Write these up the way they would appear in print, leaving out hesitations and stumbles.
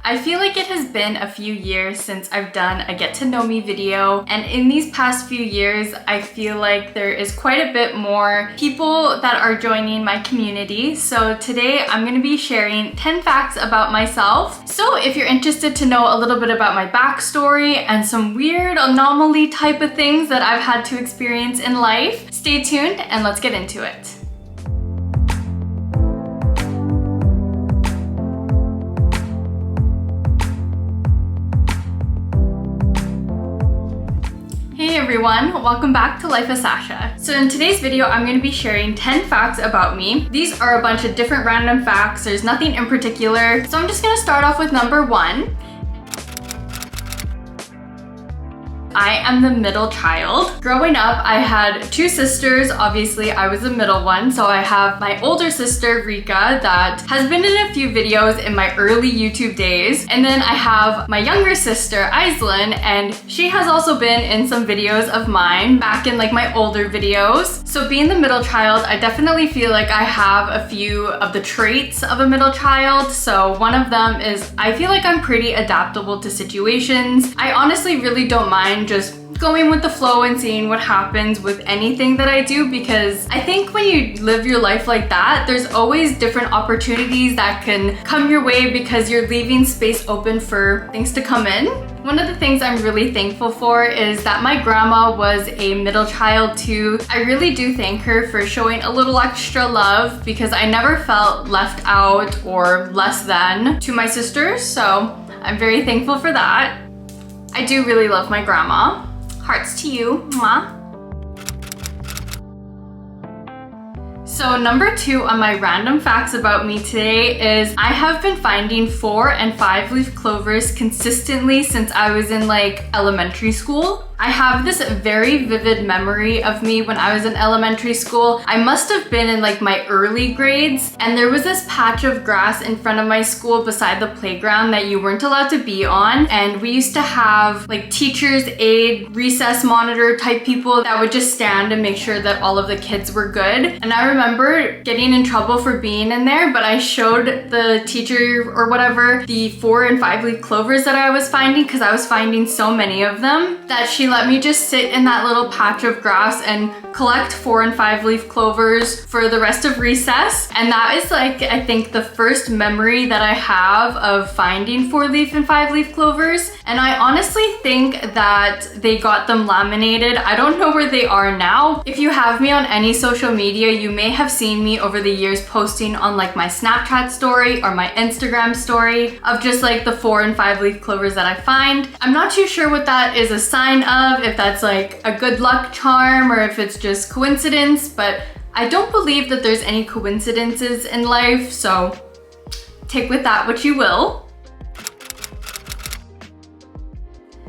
I feel like it has been a few years since I've done a get to know me video, and in these past few years I feel like there is quite a bit more people that are joining my community. So today I'm going to be sharing 10 facts about myself. So if you're interested to know a little bit about my backstory and some weird anomaly type of things that I've had to experience in life, stay tuned and let's get into it. Hey everyone, welcome back to Life of Sacha. So in today's video, I'm going to be sharing 10 facts about me. These are a bunch of different random facts. There's nothing in particular. So I'm just going to start off with number 1. I am the middle child. Growing up, I had 2 sisters. Obviously, I was the middle one. So I have my older sister, Rika, that has been in a few videos in my early YouTube days. And then I have my younger sister, Aislinn, and she has also been in some videos of mine back in like my older videos. So being the middle child, I definitely feel like I have a few of the traits of a middle child. So one of them is I feel like I'm pretty adaptable to situations. I honestly really don't mind just going with the flow and seeing what happens with anything that I do, because I think when you live your life like that, there's always different opportunities that can come your way because you're leaving space open for things to come in. One of the things I'm really thankful for is that my grandma was a middle child too. I really do thank her for showing a little extra love because I never felt left out or less than to my sisters, so I'm very thankful for that. I do really love my grandma. Hearts to you, mwah. So number 2 on my random facts about me today is I have been finding 4 and 5 leaf clovers consistently since I was in like elementary school. I have this very vivid memory of me when I was in elementary school. I must have been in like my early grades, and there was this patch of grass in front of my school beside the playground that you weren't allowed to be on, and we used to have like teachers aide, recess monitor type people that would just stand and make sure that all of the kids were good. And I remember getting in trouble for being in there, but I showed the teacher or whatever the 4 and 5 leaf clovers that I was finding, because I was finding so many of them, that she let me just sit in that little patch of grass and collect 4 and 5 leaf clovers for the rest of recess. And that is like, I think, the first memory that I have of finding 4 leaf and 5 leaf clovers. And I honestly think that they got them laminated. I don't know where they are now. If you have me on any social media, you may have seen me over the years posting on like my Snapchat story or my Instagram story of just like the 4 and 5 leaf clovers that I find. I'm not too sure what that is a sign of, if that's like a good luck charm or if it's just coincidence, but I don't believe that there's any coincidences in life, so take with that what you will.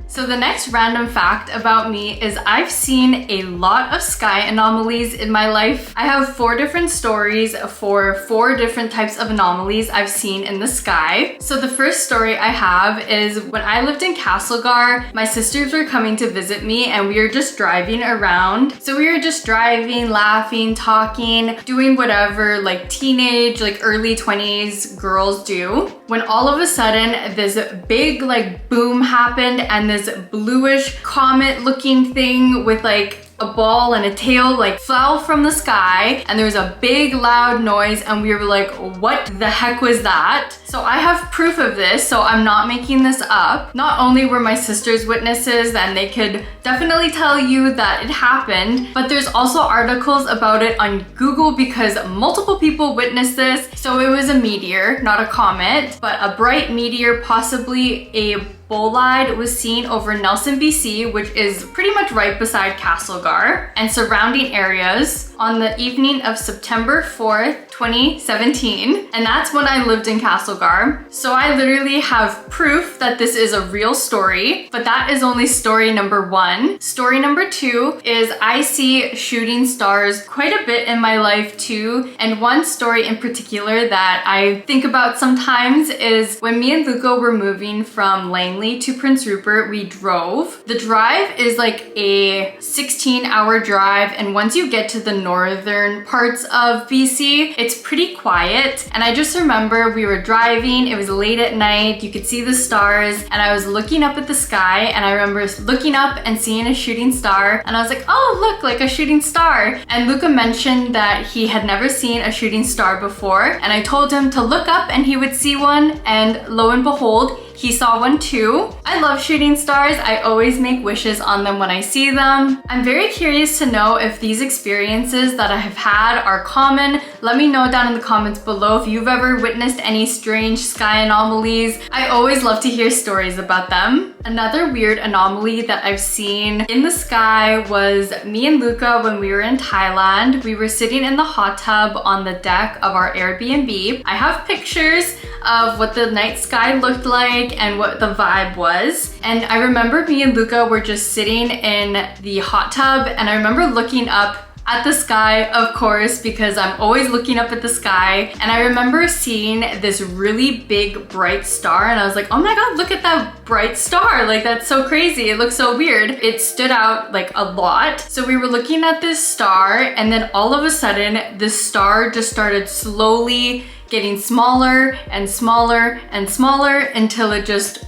So the next random fact about me is I've seen a lot of sky anomalies in my life. I have 4 different stories for 4 different types of anomalies I've seen in the sky. So the first story I have is when I lived in Castlegar, my sisters were coming to visit me and we were just driving around. So we were just driving, laughing, talking, doing whatever like teenage, like early 20s girls do, when all of a sudden this big like boom happened and this bluish comet looking thing with like a ball and a tail like fell from the sky, and there was a big loud noise and we were like, what the heck was that? So I have proof of this, so I'm not making this up. Not only were my sisters witnesses, and they could definitely tell you that it happened, but there's also articles about it on Google because multiple people witnessed this. So it was a meteor, not a comet, but a bright meteor, possibly a bolide, was seen over Nelson, BC, which is pretty much right beside Castlegar and surrounding areas on the evening of September 4th, 2017. And that's when I lived in Castlegar. So I literally have proof that this is a real story, but that is only story number 1. Story number 2 is I see shooting stars quite a bit in my life too. And one story in particular that I think about sometimes is when me and Luca were moving from Langley to Prince Rupert, we drove. The drive is like a 16 15-hour drive, and once you get to the northern parts of BC, it's pretty quiet. And I just remember we were driving, it was late at night, you could see the stars, and I was looking up at the sky, and I remember looking up and seeing a shooting star, and I was like, oh look, like a shooting star. And Luca mentioned that he had never seen a shooting star before, and I told him to look up and he would see one, and lo and behold, he saw one too. I love shooting stars. I always make wishes on them when I see them. I'm very curious to know if these experiences that I have had are common. Let me know down in the comments below if you've ever witnessed any strange sky anomalies. I always love to hear stories about them. Another weird anomaly that I've seen in the sky was me and Luca when we were in Thailand. We were sitting in the hot tub on the deck of our Airbnb. I have pictures of what the night sky looked like and what the vibe was. And I remember me and Luca were just sitting in the hot tub, and I remember looking up at the sky, of course, because I'm always looking up at the sky. And I remember seeing this really big bright star, and I was like, oh my god, look at that bright star. Like, that's so crazy. It looks so weird. It stood out like a lot. So we were looking at this star, and then all of a sudden, this star just started slowly getting smaller and smaller and smaller until it just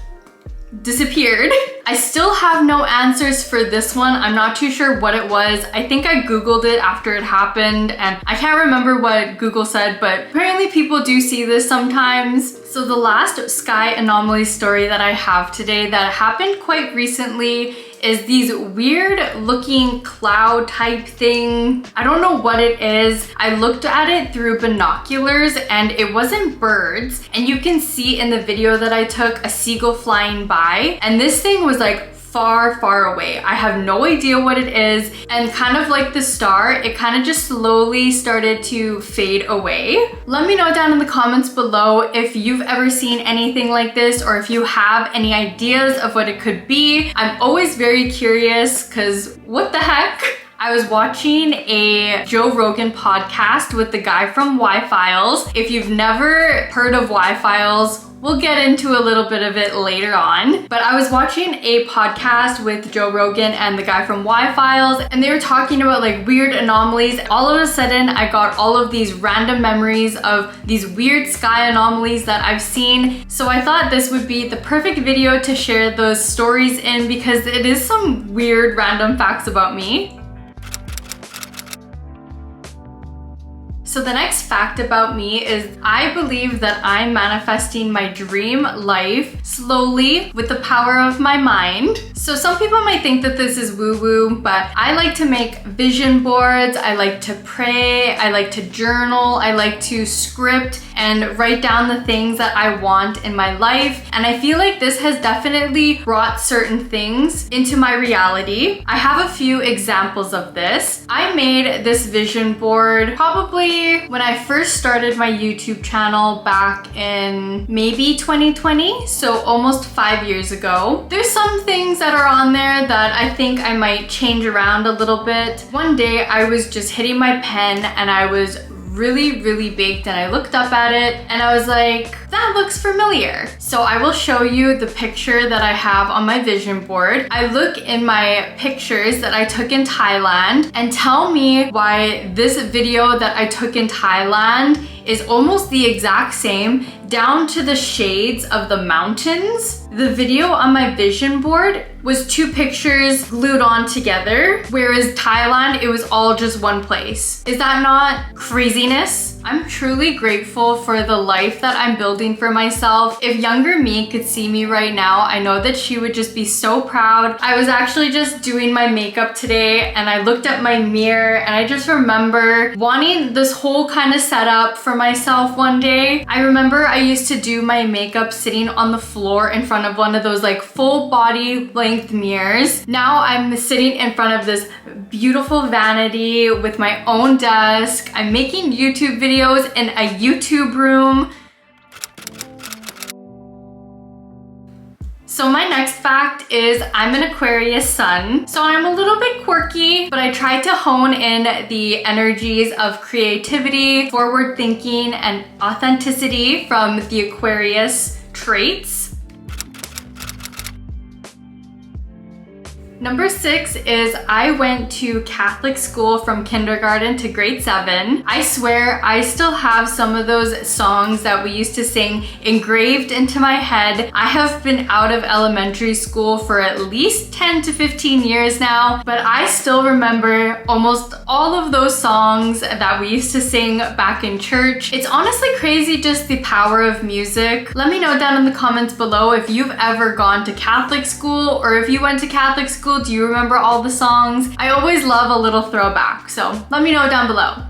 disappeared. I still have no answers for this one. I'm not too sure what it was. I think I Googled it after it happened, and I can't remember what Google said, but apparently people do see this sometimes. So the last sky anomaly story that I have today that happened quite recently is these weird looking cloud type thing. I don't know what it is. I looked at it through binoculars and it wasn't birds. And you can see in the video that I took a seagull flying by, and this thing was like far, far away. I have no idea what it is, and kind of like the star, it kind of just slowly started to fade away. Let me know down in the comments below if you've ever seen anything like this, or if you have any ideas of what it could be. I'm always very curious, because what the heck? I was watching a Joe Rogan podcast with the guy from Y-Files. If you've never heard of Y-Files, we'll get into a little bit of it later on. But I was watching a podcast with Joe Rogan and the guy from Y-Files, and they were talking about like weird anomalies. All of a sudden, I got all of these random memories of these weird sky anomalies that I've seen. So I thought this would be the perfect video to share those stories in, because it is some weird random facts about me. So the next fact about me is I believe that I'm manifesting my dream life slowly with the power of my mind. So some people might think that this is woo-woo, but I like to make vision boards, I like to pray, I like to journal, I like to script and write down the things that I want in my life. And I feel like this has definitely brought certain things into my reality. I have a few examples of this. I made this vision board probably when I first started my YouTube channel back in maybe 2020, so almost 5 years ago. There's some things that are on there that I think I might change around a little bit. One day I was just hitting my pen and I was really baked, and I looked up at it and I was like, that looks familiar. So I will show you the picture that I have on my vision board. I look in my pictures that I took in Thailand and tell me why this video that I took in Thailand is almost the exact same, down to the shades of the mountains. The video on my vision board was 2 pictures glued on together, whereas Thailand, it was all just one place. Is that not craziness? I'm truly grateful for the life that I'm building for myself. If younger me could see me right now, I know that she would just be so proud. I was actually just doing my makeup today and I looked at my mirror and I just remember wanting this whole kind of setup for myself one day. I remember I used to do my makeup sitting on the floor in front of one of those like full body length mirrors. Now I'm sitting in front of this beautiful vanity with my own desk. I'm making YouTube videos in a YouTube room. So my next fact is I'm an Aquarius sun. So I'm a little bit quirky, but I try to hone in the energies of creativity, forward thinking, and authenticity from the Aquarius traits. Number 6 is I went to Catholic school from kindergarten to grade 7. I swear I still have some of those songs that we used to sing engraved into my head. I have been out of elementary school for at least 10 to 15 years now, but I still remember almost all of those songs that we used to sing back in church. It's honestly crazy just the power of music. Let me know down in the comments below if you've ever gone to Catholic school, or if you went to Catholic school, do you remember all the songs? I always love a little throwback, so let me know down below.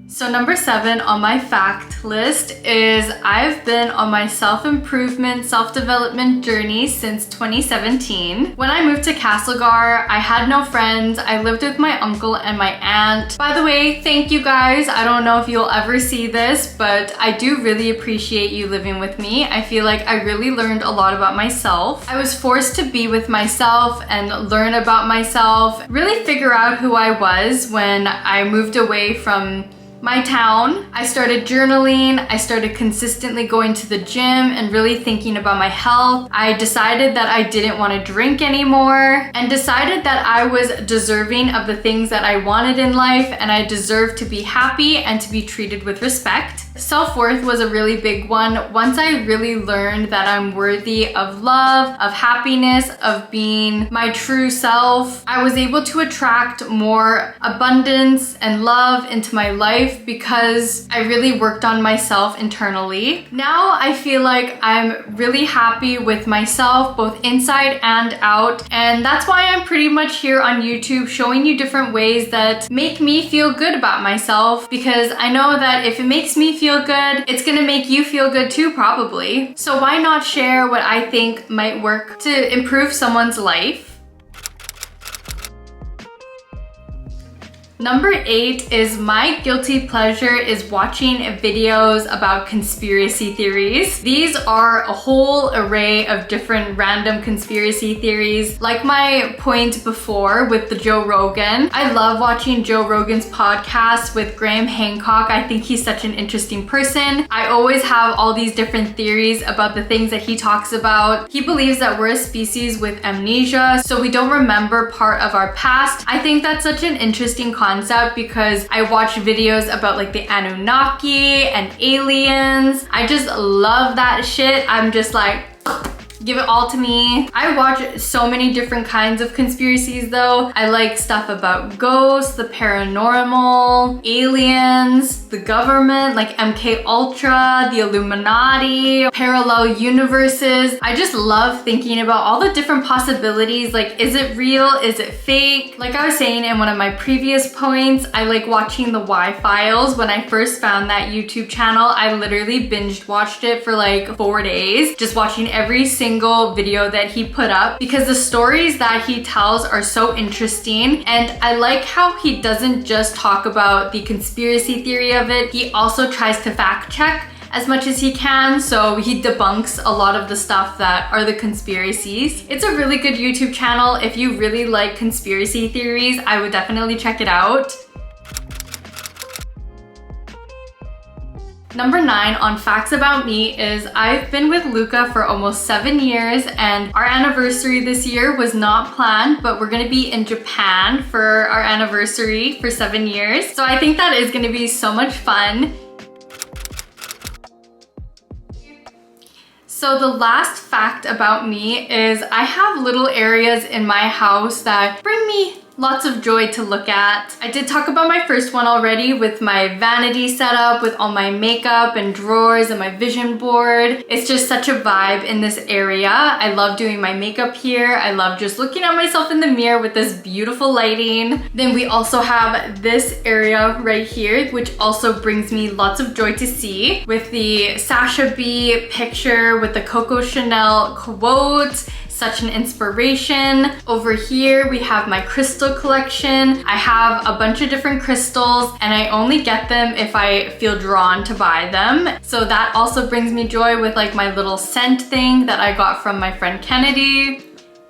So number 7 on my fact list is I've been on my self-improvement, self-development journey since 2017. When I moved to Castlegar, I had no friends. I lived with my uncle and my aunt. By the way, thank you guys. I don't know if you'll ever see this, but I do really appreciate you living with me. I feel like I really learned a lot about myself. I was forced to be with myself and learn about myself, really figure out who I was when I moved away from my town. I started journaling. I started consistently going to the gym and really thinking about my health. I decided that I didn't want to drink anymore and decided that I was deserving of the things that I wanted in life, and I deserved to be happy and to be treated with respect. Self-worth was a really big one. Once I really learned that I'm worthy of love, of happiness, of being my true self, I was able to attract more abundance and love into my life because I really worked on myself internally. Now I feel like I'm really happy with myself, both inside and out, and that's why I'm pretty much here on YouTube showing you different ways that make me feel good about myself, because I know that if it makes me feel good, it's gonna make you feel good too, probably. So why not share what I think might work to improve someone's life? Number 8 is my guilty pleasure is watching videos about conspiracy theories. These are a whole array of different random conspiracy theories. Like my point before with the Joe Rogan, I love watching Joe Rogan's podcast with Graham Hancock. I think he's such an interesting person. I always have all these different theories about the things that he talks about. He believes that we're a species with amnesia, so we don't remember part of our past. I think that's such an interesting concept because I watch videos about like the Anunnaki and aliens. I just love that shit. I'm just like, give it all to me. I watch so many different kinds of conspiracies though. I like stuff about ghosts, the paranormal, aliens, the government, like MK Ultra, the Illuminati, parallel universes. I just love thinking about all the different possibilities. Like, is it real? Is it fake? Like I was saying in one of my previous points, I like watching the Y-Files. When I first found that YouTube channel, I literally binged watched it for like 4 days, just watching every single video that he put up because the stories that he tells are so interesting, and I like how he doesn't just talk about the conspiracy theory of it, he also tries to fact check as much as he can, so he debunks a lot of the stuff that are the conspiracies. It's a really good YouTube channel. If you really like conspiracy theories, I would definitely check it out. Number 9 on facts about me is I've been with Luca for almost 7 years, and our anniversary this year was not planned, but we're gonna be in Japan for our anniversary for 7 years. So I think that is gonna be so much fun. So the last fact about me is I have little areas in my house that bring me lots of joy to look at. I did talk about my first one already with my vanity setup with all my makeup and drawers and my vision board. It's just such a vibe in this area. I love doing my makeup here. I love just looking at myself in the mirror with this beautiful lighting. Then we also have this area right here, which also brings me lots of joy to see, with the Sacha B picture with the Coco Chanel quote. Such an inspiration. Over here we have my crystal collection. I have a bunch of different crystals and I only get them if I feel drawn to buy them. So that also brings me joy, with like my little scent thing that I got from my friend Kennedy.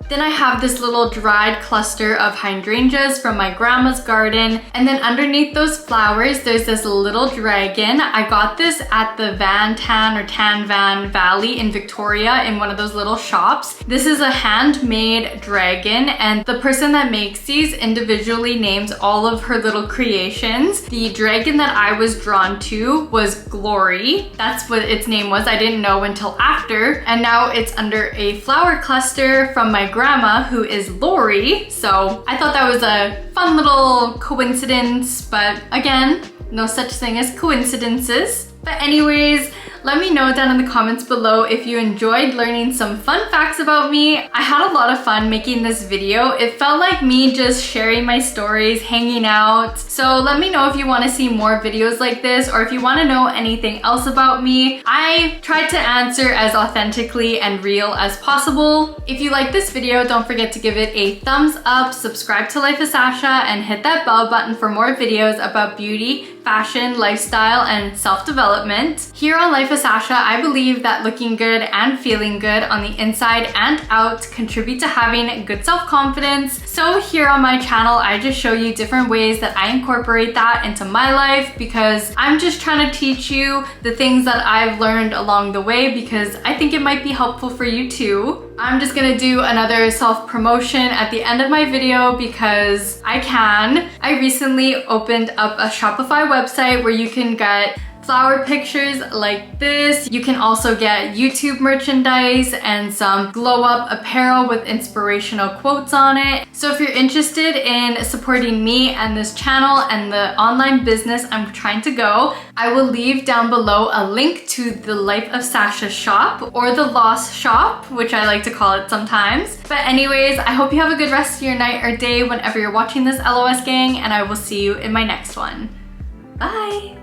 Then I have this little dried cluster of hydrangeas from my grandma's garden. And then underneath those flowers, there's this little dragon. I got this at the Tan Van Valley in Victoria in one of those little shops. This is a handmade dragon, and the person that makes these individually names all of her little creations. The dragon that I was drawn to was Glory. That's what its name was. I didn't know until after. And now it's under a flower cluster from my grandma, who is Lori. So I thought that was a fun little coincidence, but again, no such thing as coincidences. But anyways, let me know down in the comments below if you enjoyed learning some fun facts about me. I had a lot of fun making this video. It felt like me just sharing my stories, hanging out. So let me know if you want to see more videos like this, or if you want to know anything else about me. I tried to answer as authentically and real as possible. If you like this video, don't forget to give it a thumbs up, subscribe to Life of Sacha, and hit that bell button for more videos about beauty, fashion, lifestyle, and self-development. Here on Life of Sacha, I believe that looking good and feeling good on the inside and out contribute to having good self-confidence. So here on my channel, I just show you different ways that I incorporate that into my life, because I'm just trying to teach you the things that I've learned along the way, because I think it might be helpful for you too. I'm just gonna do another self-promotion at the end of my video because I can. I recently opened up a Shopify website where you can get flower pictures like this. You can also get YouTube merchandise and some glow up apparel with inspirational quotes on it. So if you're interested in supporting me and this channel and the online business I'm trying to go, I will leave down below a link to the Life of Sacha shop, or the Lost shop, which I like to call it sometimes. But anyways, I hope you have a good rest of your night or day whenever you're watching this, LOS gang, and I will see you in my next one. Bye!